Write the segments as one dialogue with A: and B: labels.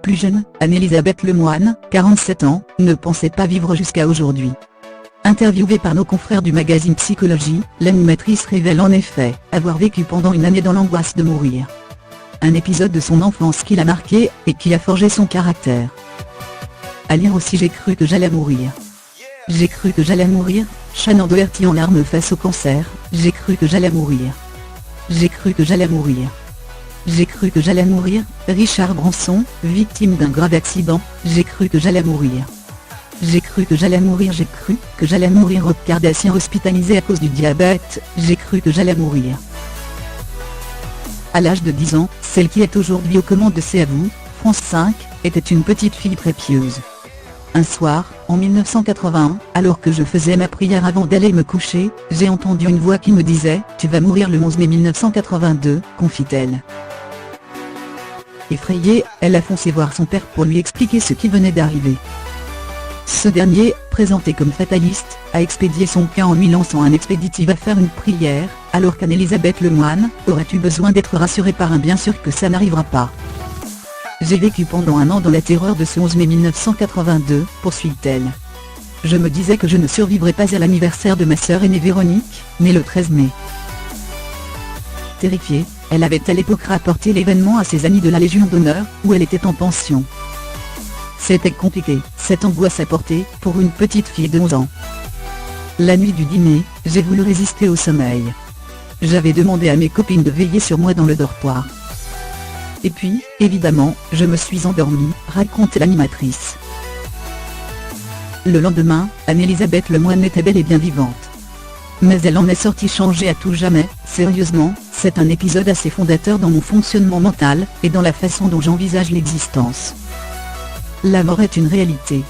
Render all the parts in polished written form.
A: plus jeune, Anne-Elisabeth Lemoine, 47 ans, ne pensait pas vivre jusqu'à aujourd'hui. Interviewée par nos confrères du magazine Psychologie, l'animatrice révèle en effet avoir vécu pendant une année dans l'angoisse de mourir. Un épisode de son enfance qui l'a marqué et qui a forgé son caractère. À lire aussi J'ai cru que j'allais mourir. J'ai cru que j'allais mourir, Shannon Doherty en larmes face au cancer, j'ai cru que j'allais mourir. J'ai cru que j'allais mourir. J'ai cru que j'allais mourir, Richard Branson, victime d'un grave accident, j'ai cru que j'allais mourir. J'ai cru que j'allais mourir, j'ai cru que j'allais mourir, Rob Kardashian hospitalisé à cause du diabète, j'ai cru que j'allais mourir. À l'âge de 10 ans, celle qui est aujourd'hui aux commandes de C'est à vous, France 5, était une petite fille très pieuse. Un soir, en 1981, alors que je faisais ma prière avant d'aller me coucher, j'ai entendu une voix qui me disait « Tu vas mourir le 11 mai 1982 », confie-t-elle. Effrayée, elle a foncé voir son père pour lui expliquer ce qui venait d'arriver. Ce dernier, présenté comme fataliste, a expédié son cas en lui lançant un expéditif à faire une prière, alors qu'Anne-Elisabeth Lemoine aurait eu besoin d'être rassurée par un bien sûr que ça n'arrivera pas. J'ai vécu pendant un an dans la terreur de ce 11 mai 1982, poursuit-elle. Je me disais que je ne survivrais pas à l'anniversaire de ma sœur aînée Véronique, née le 13 mai. Terrifiée, elle avait à l'époque rapporté l'événement à ses amis de la Légion d'honneur, où elle était en pension. C'était compliqué, cette angoisse à porter, pour une petite fille de 11 ans. La nuit du 10 mai, j'ai voulu résister au sommeil. J'avais demandé à mes copines de veiller sur moi dans le dortoir. Et puis, évidemment, je me suis endormie, raconte l'animatrice. Le lendemain, Anne-Elisabeth Lemoine était bel et bien vivante. Mais elle en est sortie changée à tout jamais. Sérieusement, c'est un épisode assez fondateur dans mon fonctionnement mental, et dans la façon dont j'envisage l'existence. La mort est une réalité.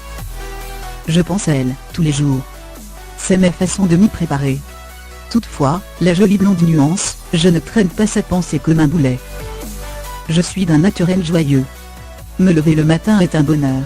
A: Je pense à elle, tous les jours. C'est ma façon de m'y préparer. Toutefois, la jolie blonde nuance, je ne traîne pas sa pensée comme un boulet. Je suis d'un naturel joyeux. Me lever le matin est un bonheur.